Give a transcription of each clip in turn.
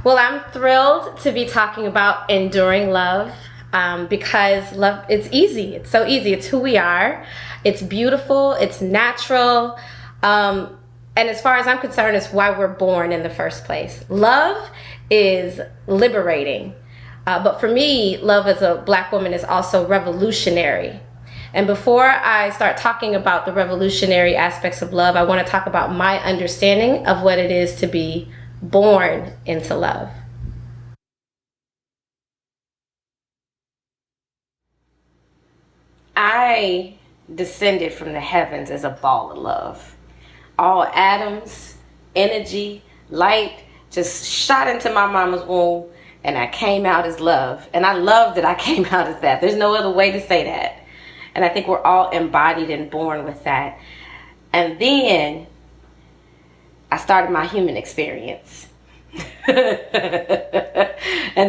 Well, I'm thrilled to be talking about enduring love, because love, it's easy. It's so easy. It's who we are. It's beautiful. It's natural. And as far as I'm concerned, it's why we're born in the first place. Love is liberating. But for me, love as a Black woman is also revolutionary. And before I start talking about the revolutionary aspects of love, I want to talk about my understanding of what it is to be born into love. I descended from the heavens as a ball of love. All atoms, energy, light just shot into my mama's womb, and I came out as love. And I love that I came out as that. There's no other way to say that. And I think we're all embodied and born with that. And then I started my human experience. And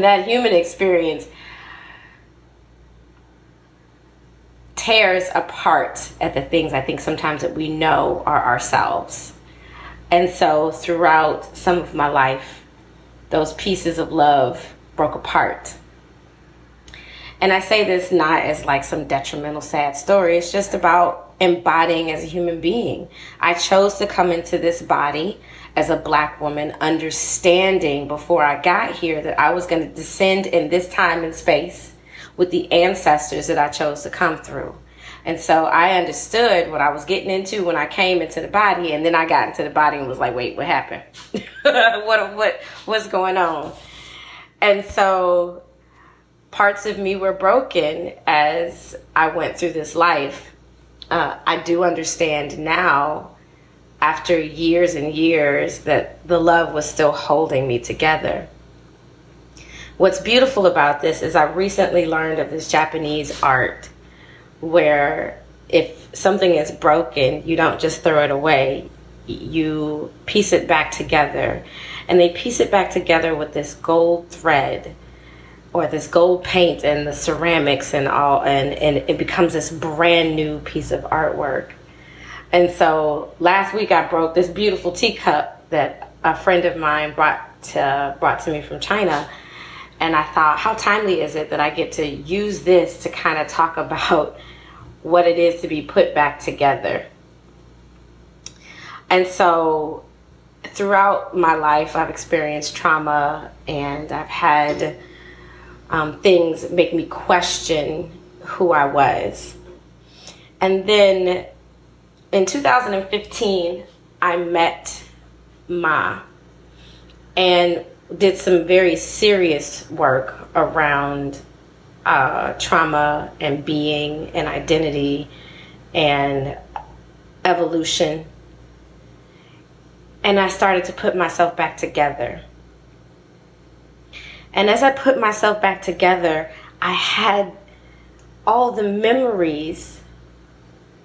that human experience tears apart at the things I think sometimes that we know are ourselves. And so throughout some of my life, those pieces of love broke apart. And I say this not as like some detrimental, sad story. It's just about embodying as a human being. I chose to come into this body as a Black woman, understanding before I got here that I was going to descend in this time and space with the ancestors that I chose to come through. And so I understood what I was getting into when I came into the body, and then I got into the body and was like, wait, what happened? What's going on? And so parts of me were broken as I went through this life. I do understand now, after years and years, that the love was still holding me together. What's beautiful about this is I recently learned of this Japanese art where if something is broken, you don't just throw it away, you piece it back together. And they piece it back together with this gold thread or this gold paint and the ceramics and all, and it becomes this brand new piece of artwork. And so last week I broke this beautiful teacup that a friend of mine brought to me from China. And I thought, how timely is it that I get to use this to kind of talk about what it is to be put back together. And so throughout my life, I've experienced trauma, and I've had things make me question who I was. And then in 2015, I met Ma and did some very serious work around trauma and being and identity and evolution. And I started to put myself back together. And as I put myself back together, I had all the memories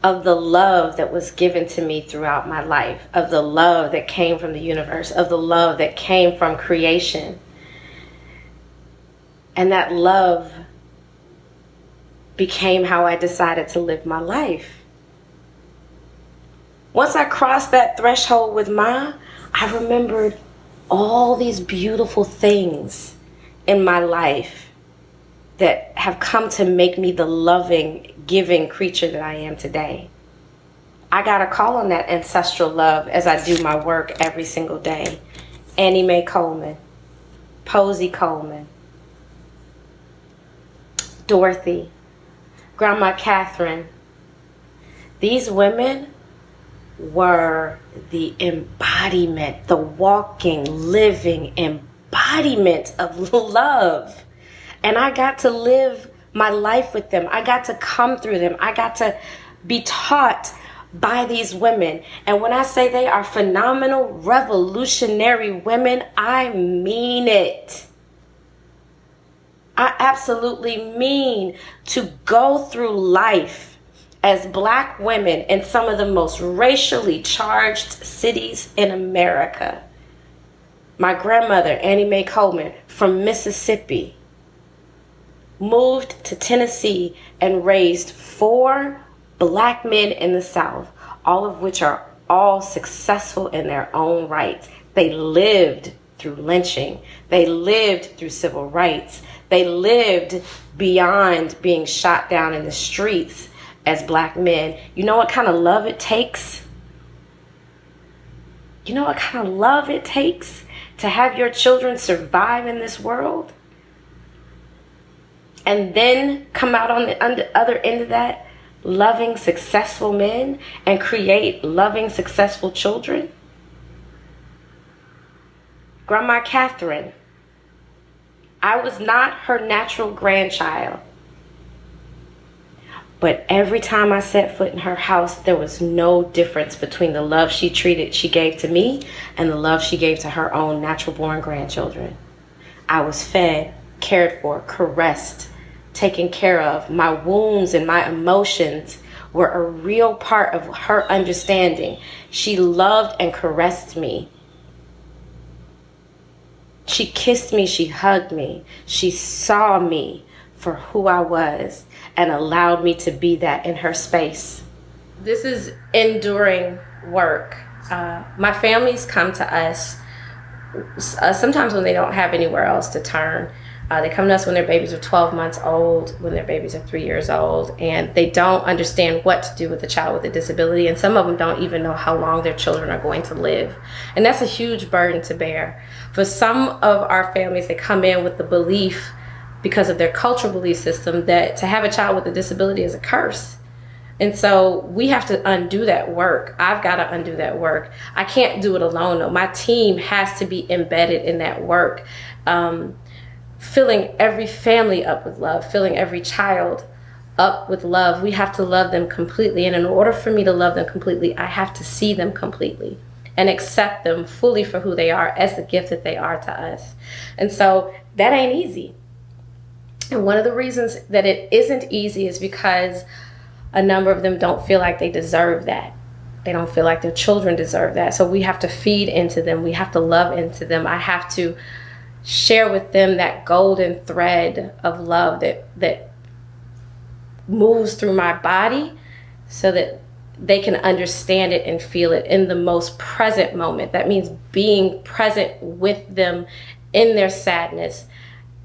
of the love that was given to me throughout my life, of the love that came from the universe, of the love that came from creation. And that love became how I decided to live my life. Once I crossed that threshold with Ma, I remembered all these beautiful things in my life that have come to make me the loving, giving creature that I am today. I got a call on that ancestral love as I do my work every single day. Annie Mae Coleman, Posey Coleman, Dorothy, Grandma Catherine. These women were the embodiment, the walking, living embodiment of love. And I got to live my life with them. I got to come through them. I got to be taught by these women. And when I say they are phenomenal, revolutionary women, I mean it. I absolutely mean to go through life as Black women in some of the most racially charged cities in America. My grandmother, Annie Mae Coleman, from Mississippi, moved to Tennessee and raised 4 Black men in the South, all of which are all successful in their own right. They lived through lynching. They lived through civil rights. They lived beyond being shot down in the streets as black men. You know what kind of love it takes? You know what kind of love it takes to have your children survive in this world? And then come out on the other end of that, loving, successful men, and create loving, successful children? Grandma Catherine, I was not her natural grandchild. But every time I set foot in her house, there was no difference between the love she gave to me and the love she gave to her own natural born grandchildren. I was fed, cared for, caressed, taken care of. My wounds and my emotions were a real part of her understanding. She loved and caressed me. She kissed me, she hugged me. She saw me for who I was and allowed me to be that in her space. This is enduring work. My families come to us sometimes when they don't have anywhere else to turn. They come to us when their babies are 12 months old, when their babies are 3 years old, and they don't understand what to do with a child with a disability, and some of them don't even know how long their children are going to live. And that's a huge burden to bear. For some of our families, they come in with the belief, because of their cultural belief system, that to have a child with a disability is a curse. And so we have to undo that work. I've got to undo that work. I can't do it alone, though. My team has to be embedded in that work. Filling every family up with love, filling every child up with love. We have to love them completely. And in order for me to love them completely, I have to see them completely and accept them fully for who they are as the gift that they are to us. And so that ain't easy. And one of the reasons that it isn't easy is because a number of them don't feel like they deserve that. They don't feel like their children deserve that. So we have to feed into them. We have to love into them. I have to share with them that golden thread of love that moves through my body so that they can understand it and feel it in the most present moment. That means being present with them in their sadness,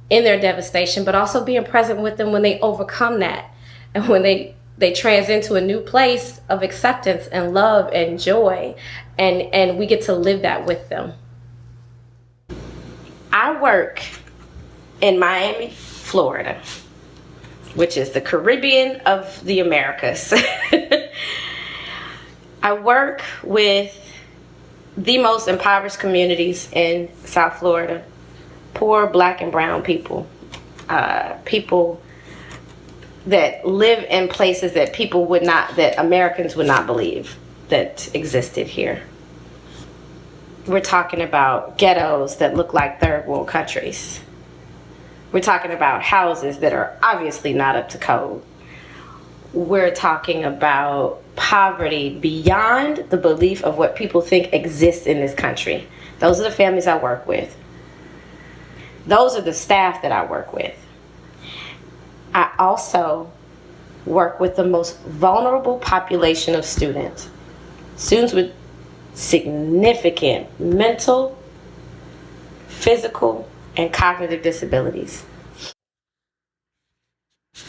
in their devastation, but also being present with them when they overcome that and when they trans into a new place of acceptance and love and joy, and we get to live that with them. I work in Miami, Florida, which is the Caribbean of the Americas. I work with the most impoverished communities in South Florida. Poor black and brown people. People that live in places that that Americans would not believe that existed here. We're talking about ghettos that look like third world countries. We're talking about houses that are obviously not up to code. We're talking about poverty beyond the belief of what people think exists in this country. Those are the families I work with. Those are the staff that I work with. I also work with the most vulnerable population of students. Students with significant mental, physical, and cognitive disabilities.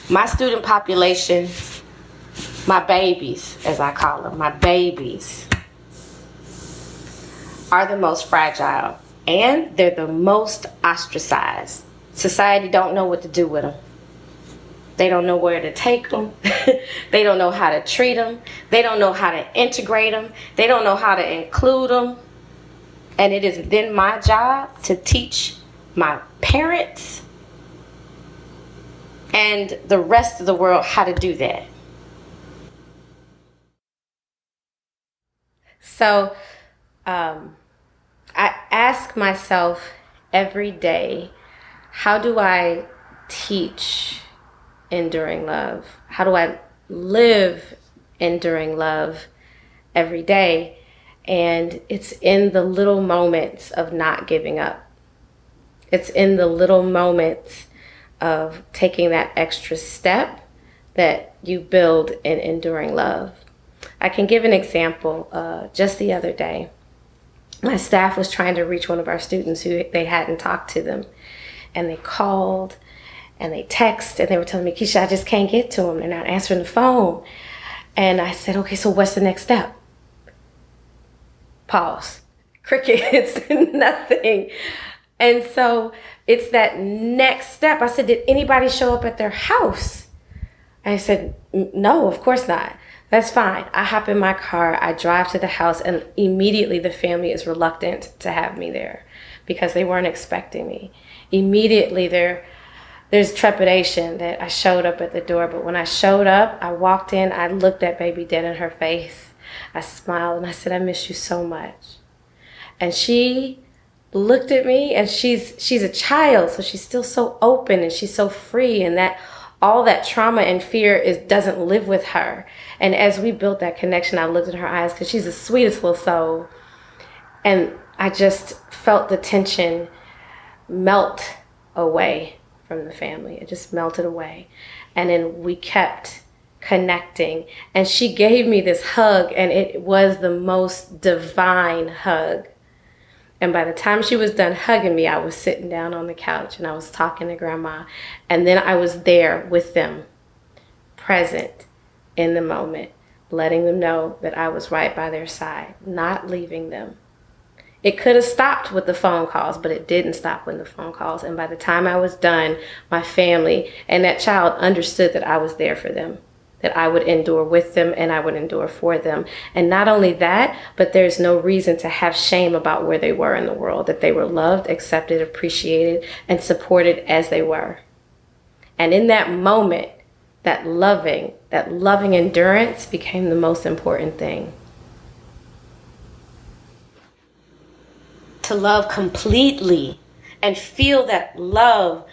My student population, my babies, as I call them, my babies, are the most fragile, and they're the most ostracized. Society don't know what to do with them. They don't know where to take them. They don't know how to treat them. They don't know how to integrate them. They don't know how to include them. And it is then my job to teach my parents and the rest of the world how to do that. So I ask myself every day, how do I teach enduring love? How do I live enduring love every day? And it's in the little moments of not giving up. It's in the little moments of taking that extra step that you build in enduring love. I can give an example. Just the other day, my staff was trying to reach one of our students who they hadn't talked to them. And they called and they texted and they were telling me, Keisha, I just can't get to them. They're not answering the phone. And I said, okay, so what's the next step? Pause. Crickets, nothing. And so it's that next step. I said, did anybody show up at their house? I said, no, of course not. That's fine. I hop in my car, I drive to the house, and immediately the family is reluctant to have me there because they weren't expecting me. Immediately there's trepidation that I showed up at the door. But when I showed up, I walked in, I looked at baby dead in her face. I smiled and I said, I miss you so much. And she looked at me, and she's a child, so she's still so open and she's so free, and that all that trauma and fear doesn't live with her. And as we built that connection, I looked in her eyes because she's the sweetest little soul. And I just felt the tension melt away from the family. It just melted away. And then we kept connecting. And she gave me this hug, and it was the most divine hug. And by the time she was done hugging me, I was sitting down on the couch and I was talking to Grandma. And then I was there with them, present in the moment, letting them know that I was right by their side, not leaving them. It could have stopped with the phone calls, but it didn't stop with the phone calls. And by the time I was done, my family and that child understood that I was there for them, that I would endure with them and I would endure for them. And not only that, but there's no reason to have shame about where they were in the world, that they were loved, accepted, appreciated, and supported as they were. And in that moment, that loving endurance became the most important thing. To love completely and feel that love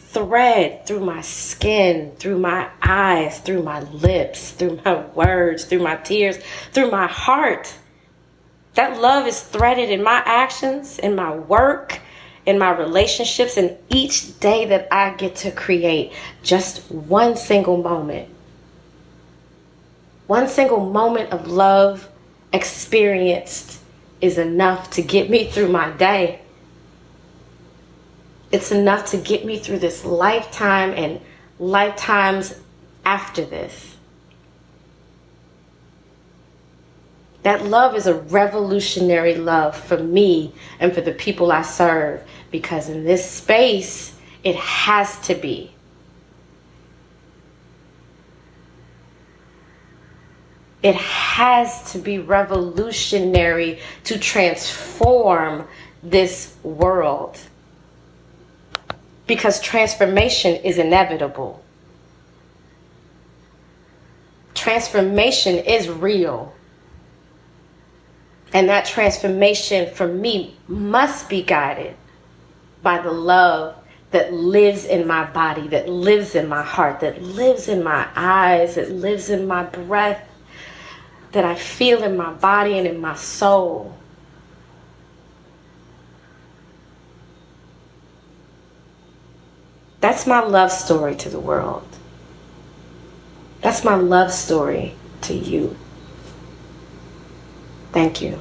thread through my skin, through my eyes, through my lips, through my words, through my tears, through my heart. That love is threaded in my actions, in my work, in my relationships, and each day that I get to create just one single moment. One single moment of love experienced is enough to get me through my day. It's enough to get me through this lifetime and lifetimes after this. That love is a revolutionary love for me and for the people I serve, because in this space, it has to be. It has to be revolutionary to transform this world. Because transformation is inevitable. Transformation is real. And that transformation for me must be guided by the love that lives in my body, that lives in my heart, that lives in my eyes, that lives in my breath, that I feel in my body and in my soul. That's my love story to the world. That's my love story to you. Thank you.